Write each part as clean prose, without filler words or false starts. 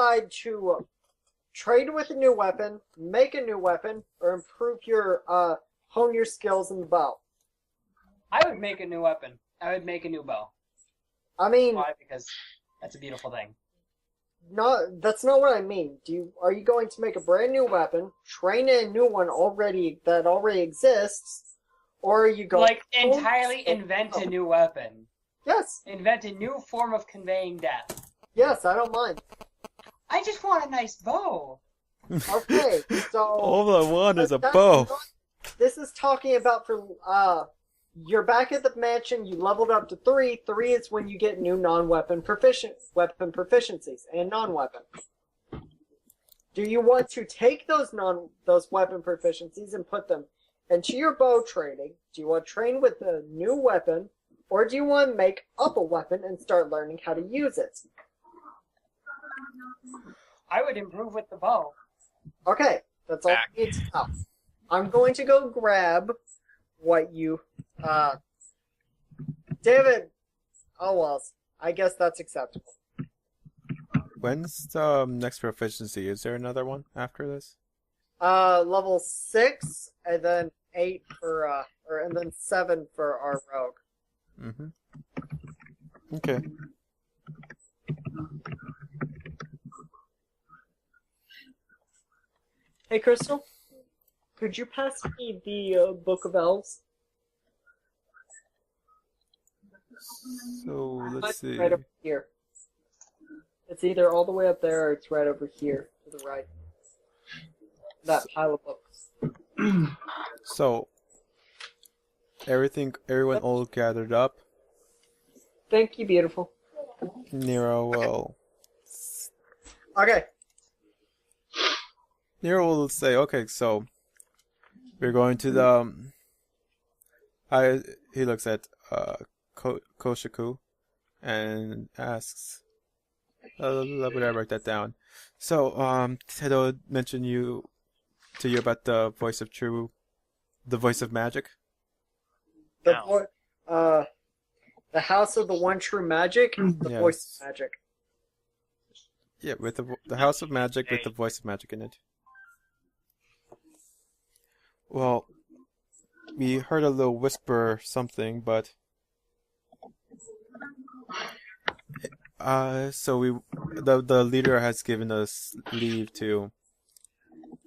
decide to trade with a new weapon, make a new weapon, or improve your hone your skills in the bow? I would make a new weapon. I would make a new bow. I mean, Why? Because that's a beautiful thing. that's not what I mean. Are you going to make a brand new weapon, train a new one that already exists, or are you going Like, entirely invent a new weapon. Yes. Invent a new form of conveying death. Yes, I don't mind. I just want a nice bow. Okay, so all I want is a that's bow. this is talking about you're back at the mansion, you leveled up to 3. 3 is when you get new non-weapon weapon proficiencies and non-weapon. Do you want to take those weapon proficiencies and put them into your bow training? Do you want to train with a new weapon, or do you want to make up a weapon and start learning how to use it? I would improve with the bow. Okay, that's all I need to know. I'm going to go grab what you, David. Oh well, I guess that's acceptable. When's the next proficiency? Is there another one after this? Level 6, and then 8 and then 7 for our rogue. Mm-hmm. Okay. Hey, Crystal, could you pass me the Book of Elves? So let's see. Right over here. It's either all the way up there or it's right over here to the right. That pile of books. So everyone all gathered up. Thank you, beautiful. Nero will Okay. say, okay, so we're going to the. He looks at Koshaku and asks. Let me write that down. So, Tedo mentioned to you about the voice of magic. The House of the One True Magic, the Yes. Voice of Magic. Yeah, with the House of Magic with the voice of magic in it. Well, we heard a little whisper something, but so the leader has given us leave to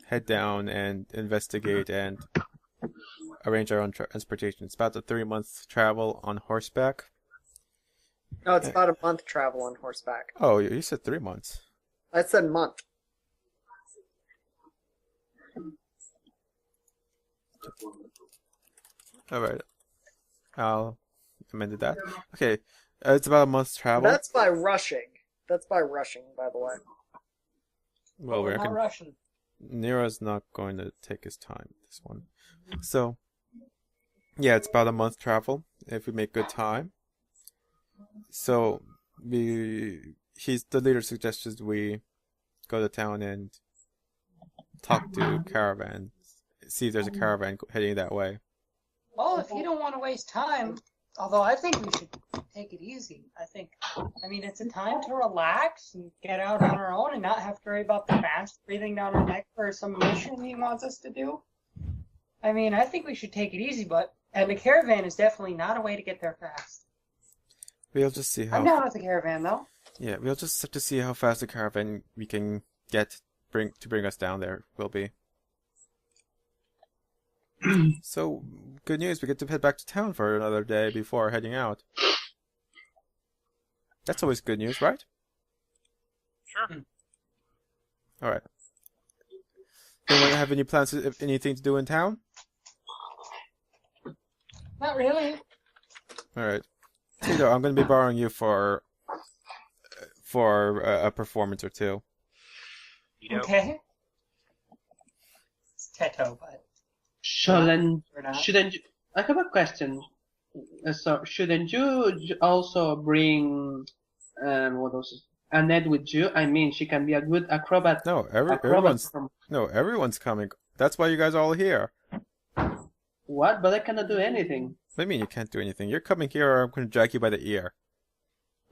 head down and investigate and arrange our own transportation. It's about a 3-month travel on horseback. No, it's about a month travel on horseback. Oh, you said 3 months. I said month. Alright. I'll amend that. Okay. It's about a month's travel. That's by rushing. That's by rushing, by the way. Well, We're not rushing. Nero's not going to take his time with this one. So, yeah, it's about a month travel if we make good time. So, the leader suggested we go to town and talk to caravans, see if there's a caravan heading that way. Well, if you don't want to waste time, although I think we should take it easy. I mean, it's a time to relax and get out on our own and not have to worry about the fast breathing down our neck for some mission he wants us to do. I mean, I think we should take it easy, and the caravan is definitely not a way to get there fast. We'll just see how. I'm down with the caravan, though. Yeah, we'll just have to see how fast the caravan we can get to bring us down there will be. So, good news, we get to head back to town for another day before heading out. That's always good news, right? Sure. Alright. Anyone have any plans, anything to do in town? Not really. Alright. Tito, I'm going to be borrowing you for a performance or two. Okay. It's Teto, but... Shouldn't We're not. you, I have a question. So shouldn't you also bring what else? Annette with you? I mean, she can be a good acrobat. No, acrobat everyone's coming. That's why you guys are all here. What? But I cannot do anything. What do you mean you can't do anything? You're coming here or I'm going to drag you by the ear.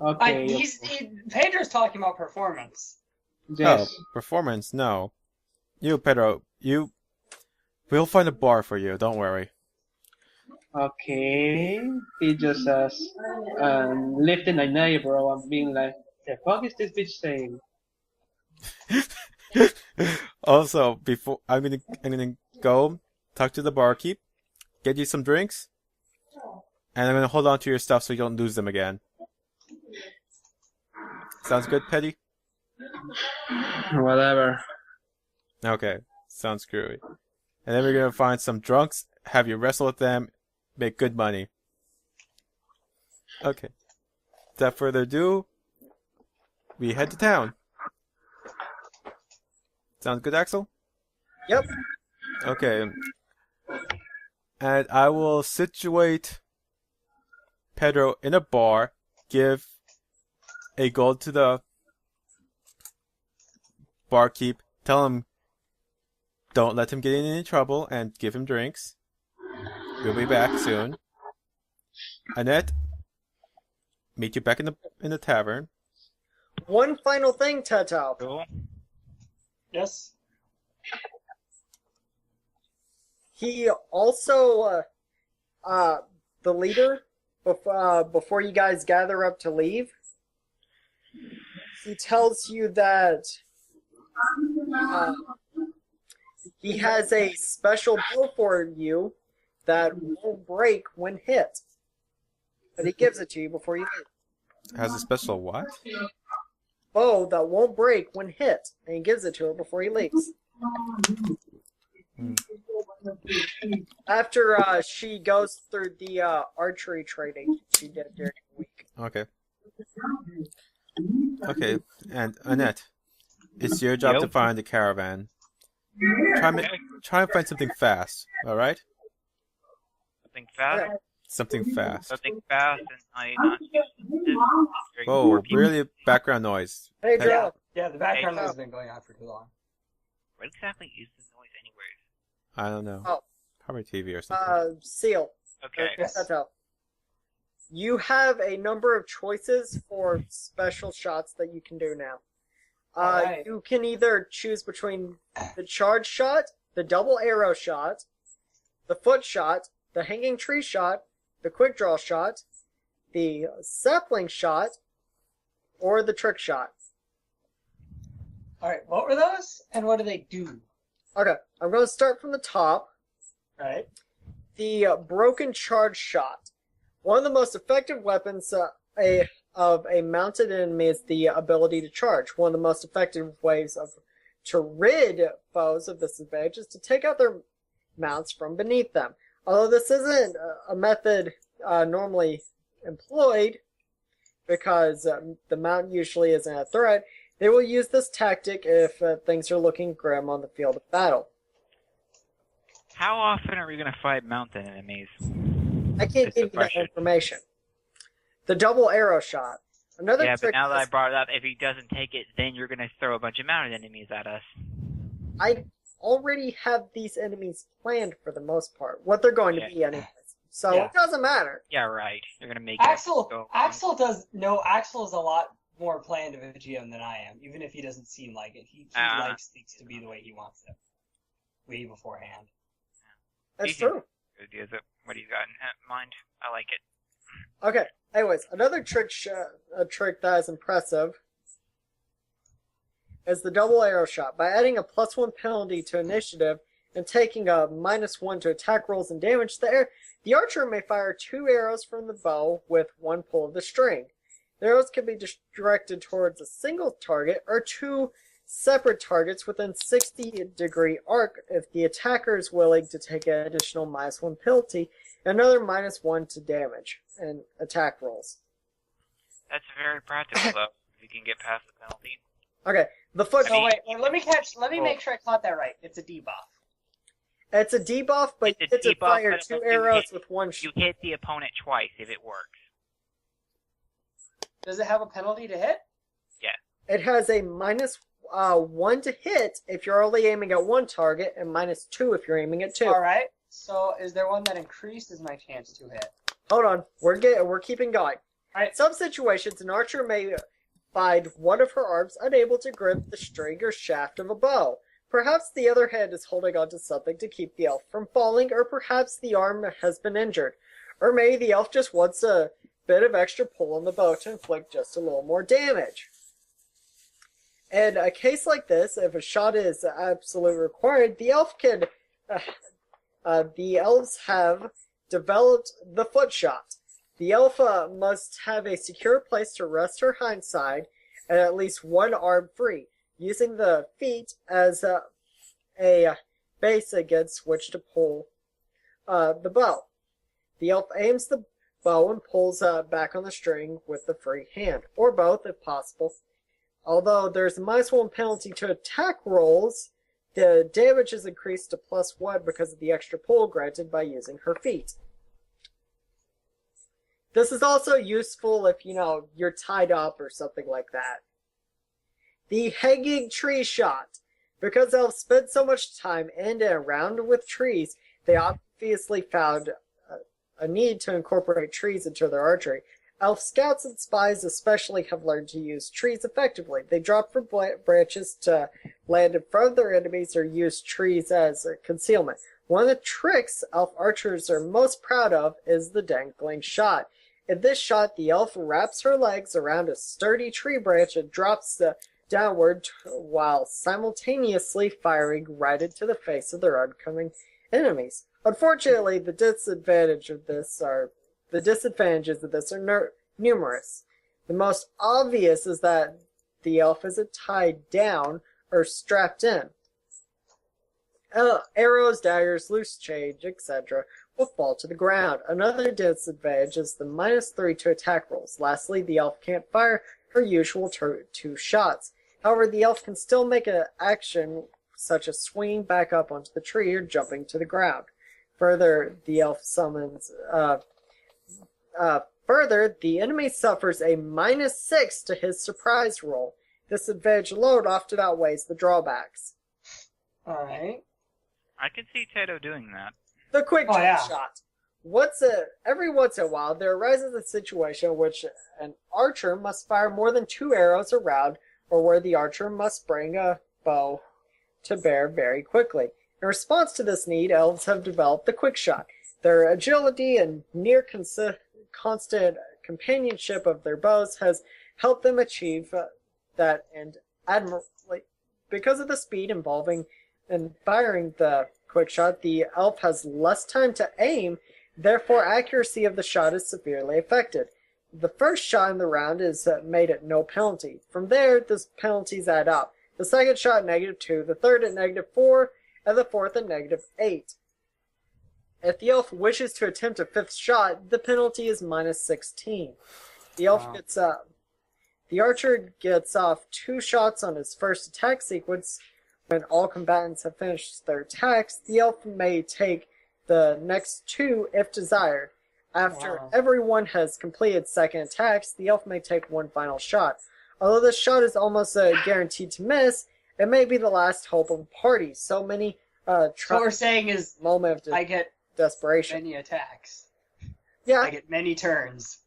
Okay. Pedro's talking about performance. Yes. Oh, performance? No. You, Pedro, we'll find a bar for you, don't worry. Okay. He just lifting an eyebrow and being like, the fuck is this bitch saying? Also, before I'm gonna go talk to the barkeep, get you some drinks, and I'm gonna hold on to your stuff so you don't lose them again. Sounds good, Petty? Whatever. Okay, sounds screwy. And then we're gonna find some drunks, have you wrestle with them, make good money. Okay. Without further ado, we head to town. Sounds good, Axel? Yep. Okay. And I will situate Pedro in a bar, give a gold to the barkeep, tell him don't let him get in any trouble, and give him drinks. We'll be back soon. Annette, meet you back in the tavern. One final thing, Teto. Cool. Yes. He also, the leader, before you guys gather up to leave, he tells you that he has a special bow for you that won't break when hit. But he gives it to you before you leave. Has a special what? Bow that won't break when hit, and he gives it to her before he leaves. After she goes through the archery training she did during the week. Okay. Okay, and Annette, it's your job to Yep. find the caravan. Try and find something fast, alright? Something fast. Okay. Something fast. Something fast, and I not use this. Whoa, More people. really background noise. Hey, Hey. Joe. Yeah, the background Hey. noise has been going on for too long. What exactly is this noise, anyways? I don't know. Oh. Probably TV or something. Seal. Okay. Yes. Teto. You have a number of choices for special shots that you can do now. Alright. You can either choose between the charge shot, the double arrow shot, the foot shot, the hanging tree shot, the quick draw shot, the sapling shot, or the trick shot. All right, what were those, and what do they do? Okay, I'm going to start from the top. All right. The broken charge shot. One of the most effective weapons of a mounted enemy is the ability to charge. One of the most effective ways to rid foes of this advantage is to take out their mounts from beneath them. Although this isn't a method normally employed, because the mount usually isn't a threat, they will use this tactic if things are looking grim on the field of battle. How often are we gonna fight mountain enemies? I can't It's a give you that question. information. The double arrow shot. Another Yeah, but trick now that I is- brought it up, if he doesn't take it, then you're gonna throw a bunch of mounted enemies at us. I already have these enemies planned for the most part. What they're going to be anyways. So Yeah. it doesn't matter. Yeah, right. You're gonna make Axel it go. Axel is a lot more planned of a GM than I am, even if he doesn't seem like it. He likes things to be the way he wants them, way beforehand. That's Decent. true. Ideas of what he's got in mind. I like it. Okay. Anyways, another a trick that is impressive is the double arrow shot. By adding a +1 penalty to initiative and taking a -1 to attack rolls and damage, the archer may fire 2 arrows from the bow with 1 pull of the string. The arrows can be directed towards a single target or 2 separate targets within 60-degree arc if the attacker is willing to take an additional -1 penalty and another -1 to damage and attack rolls. That's very practical, though. If you can get past the penalty. Okay, the foot. So wait, let me make sure I caught that right. It's a debuff. It's a debuff, but you It's a get to debuff, fire but 2 you arrows hit- with 1 You shot. hit the opponent twice if it works. Does it have a penalty to hit? It has a -1 to hit if you're only aiming at 1 target, and -2 if you're aiming at 2. All right. So is there one that increases my chance to hit? Hold on, we're keeping going. Alright. Some situations, an archer may find one of her arms unable to grip the string or shaft of a bow. Perhaps the other hand is holding onto something to keep the elf from falling, or perhaps the arm has been injured. Or maybe the elf just wants a bit of extra pull on the bow to inflict just a little more damage. In a case like this, if a shot is absolutely required, the elves have developed the foot shot. The elf must have a secure place to rest her hindside and at least one arm free, using the feet as a base against which to pull the bow. The elf aims the bow and pulls back on the string with the free hand, or both if possible. Although there's a -1 penalty to attack rolls, the damage is increased to +1 because of the extra pull granted by using her feet. This is also useful if, you're tied up or something like that. The hanging tree shot. Because elves spend so much time in and around with trees, they obviously found a need to incorporate trees into their archery. Elf scouts and spies especially have learned to use trees effectively. They drop from branches to land in front of their enemies or use trees as a concealment. One of the tricks elf archers are most proud of is the dangling shot. In this shot, the elf wraps her legs around a sturdy tree branch and drops downward while simultaneously firing right into the face of their oncoming enemies. Unfortunately, the disadvantages of this are numerous. The most obvious is that the elf isn't tied down or strapped in. Arrows, daggers, loose change, etc. will fall to the ground. Another disadvantage is the -3 to attack rolls. Lastly, the elf can't fire her usual 2 shots. However, the elf can still make an action such as swinging back up onto the tree or jumping to the ground. Further, the enemy suffers a -6 to his surprise roll. This advantage alone often outweighs the drawbacks. Alright. I can see Tato doing that. The quick shot. Every once in a while, there arises a situation in which an archer must fire more than 2 arrows around, or where the archer must bring a bow to bear very quickly. In response to this need, elves have developed the quick shot. Their agility and near constant companionship of their bows has helped them achieve that end admirably. Because of the speed involving in firing the quick shot, the elf has less time to aim, therefore accuracy of the shot is severely affected. The first shot in the round is made at no penalty. From there, the penalties add up. The second shot -2, the third at -4, and the fourth at -8. If the elf wishes to attempt a 5th shot, the penalty is -16. The archer gets off 2 shots on his first attack sequence. When all combatants have finished their attacks, the elf may take the next 2 if desired. After everyone has completed second attacks, the elf may take 1 final shot. Although this shot is almost guaranteed to miss, it may be the last hope of a party. So many What we're saying is, moment of I get desperation. many attacks. Yeah, I get many turns.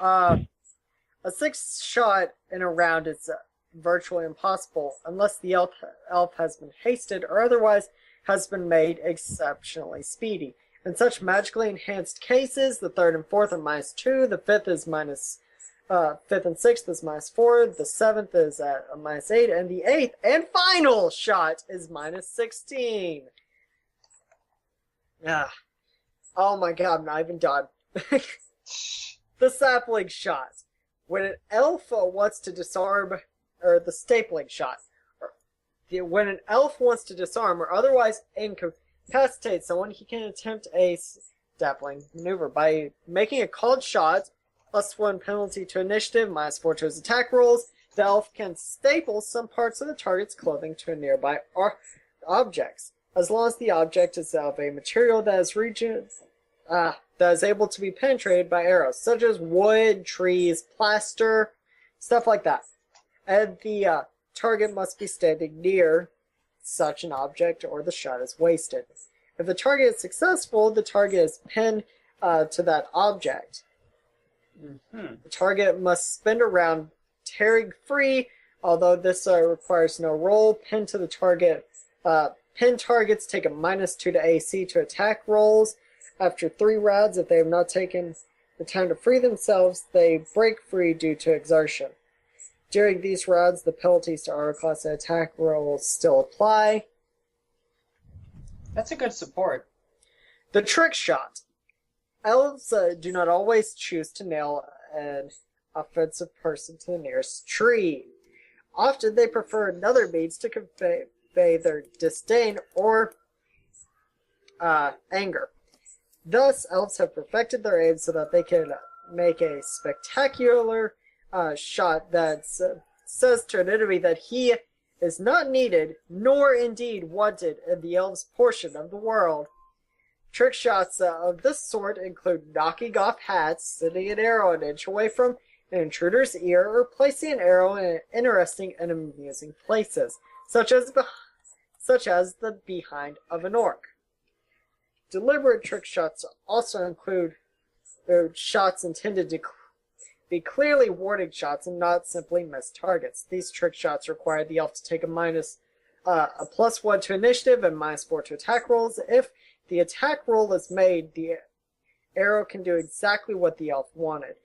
a 6th shot in a round is virtually impossible unless the elf has been hasted or otherwise has been made exceptionally speedy. In such magically enhanced cases, the 3rd and 4th are -2, the 5th is fifth and 6th is -4, the 7th is at a -8, and the 8th and final shot is -16. Oh my god, I'm not even done. The sapling shot. When an elf wants to disarm, or the stapling shot. When an elf wants to disarm or otherwise incapacitate someone, he can attempt a stapling maneuver by making a called shot, +1 penalty to initiative, -4 to his attack rolls. The elf can staple some parts of the target's clothing to nearby objects, as long as the object is of a material that is able to be penetrated by arrows, such as wood, trees, plaster, stuff like that. And the target must be standing near such an object or the shot is wasted. If the target is successful, the target is pinned to that object. Mm-hmm. The target must spin a round tearing free, although this requires no roll. Pinned to the target. Pinned targets take a -2 to AC to attack rolls. After 3 rounds, if they have not taken the time to free themselves, they break free due to exertion. During these rounds, the penalties to armor class and attack rolls still apply. That's a good support. The trick shot. Elves do not always choose to nail an offensive person to the nearest tree. Often they prefer another means to convey their disdain or anger. Thus, elves have perfected their aim so that they can make a spectacular shot that says to an enemy that he is not needed, nor indeed wanted in the elves' portion of the world. Trick shots of this sort include knocking off hats, sending an arrow an inch away from an intruder's ear, or placing an arrow in interesting and amusing places, such as the behind of an orc. Deliberate trick shots also include shots intended to be clearly warning shots and not simply missed targets. These trick shots require the elf to take a +1 to initiative and -4 to attack rolls. If the attack roll is made, the arrow can do exactly what the elf wanted.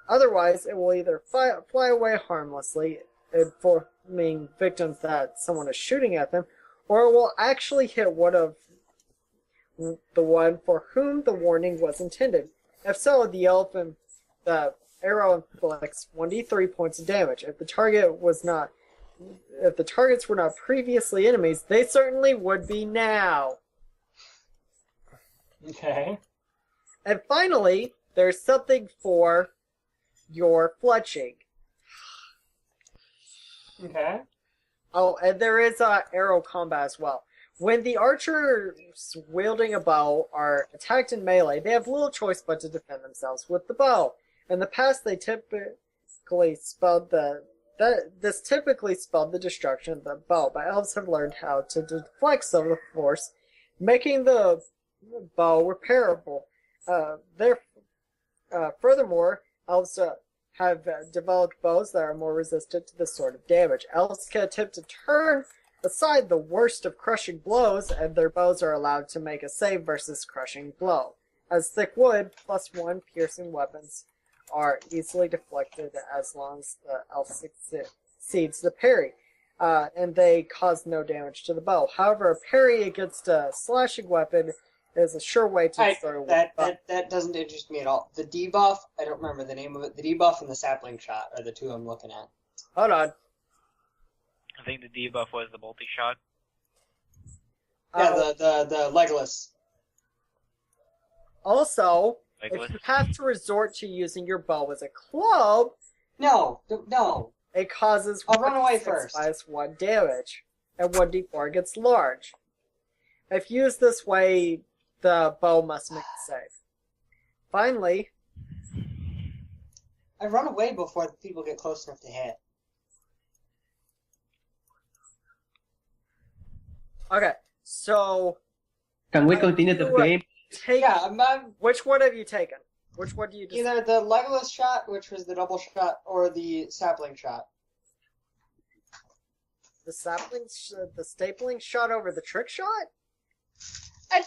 Otherwise, it will either fly away harmlessly, informing victims that someone is shooting at them, or it will actually hit the one for whom the warning was intended. If so, the arrow inflicts 1d3 points of damage. If the targets were not previously enemies, they certainly would be now. Okay. And finally, there's something for your fletching. Okay. Oh, and there is arrow combat as well. When the archers wielding a bow are attacked in melee, they have little choice but to defend themselves with the bow. In the past, they typically spelled the destruction of the bow, but elves have learned how to deflect some of the force, making the bow repairable. Furthermore, elves have developed bows that are more resistant to this sort of damage. Elves can attempt to turn aside the worst of crushing blows, and their bows are allowed to make a save versus crushing blow. As thick wood, +1 piercing weapons are easily deflected as long as the elf succeeds the parry, and they cause no damage to the bow. However, a parry against a slashing weapon is a sure way to destroy that doesn't interest me at all. The debuff, I don't remember the name of it. The debuff and the sapling shot are the two I'm looking at. Hold on. I think the debuff was the multi-shot. Yeah, the Legolas. Also, Legolas. if you have to resort to using your bow as a club, No. it causes I'll run away 1d6 first. -1 damage, and 1d4 gets large. If used this way, the bow must make a save. Finally, I run away before the people get close enough to hit. okay, so Can we continue the game? Yeah, which one have you taken? Which one do you decide? either the Legolas shot, which was the double shot, or the sapling shot. The stapling shot over the trick shot? I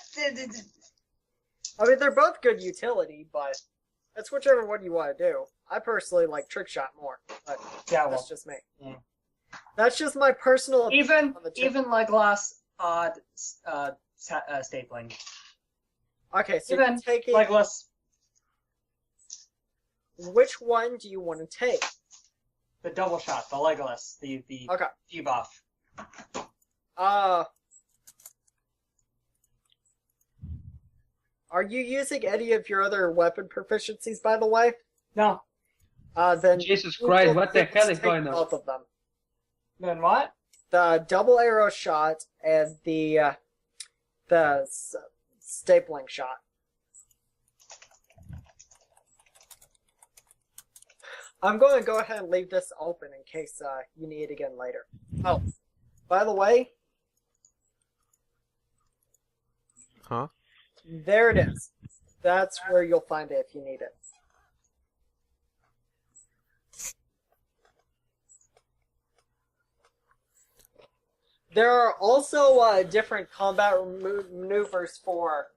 mean, they're both good utility, but it's whichever one you want to do. I personally like trick shot more, but Yeah, that's just me. yeah. That's just my personal opinion on the trick. Even Legolas odd stapling. Okay, so Even you're taking Legolas, which one do you want to take? the double shot, the Legolas, the Okay. debuff. Are you using any of your other weapon proficiencies, by the way? No. Then Jesus you Christ, will what the need to hell is take going on? Both of them. Then what? The double arrow shot and the stapling shot. I'm going to go ahead and leave this open in case you need it again later. Oh, by the way, Huh? there it is. That's where you'll find it if you need it. There are also different combat maneuvers for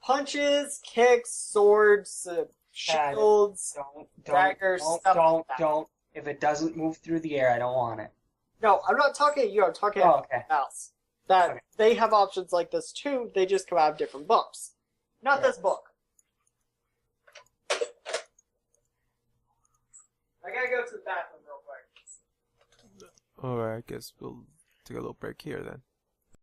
punches, kicks, swords, shields, daggers, stuff like that. Don't. If it doesn't move through the air, I don't want it. No, I'm not talking at you. I'm talking Oh, at okay. else. That Okay. they have options like this too. They just come out of different books. Not Yeah. this book. I gotta go to the bathroom real quick. Alright, I guess we'll take a little break here then.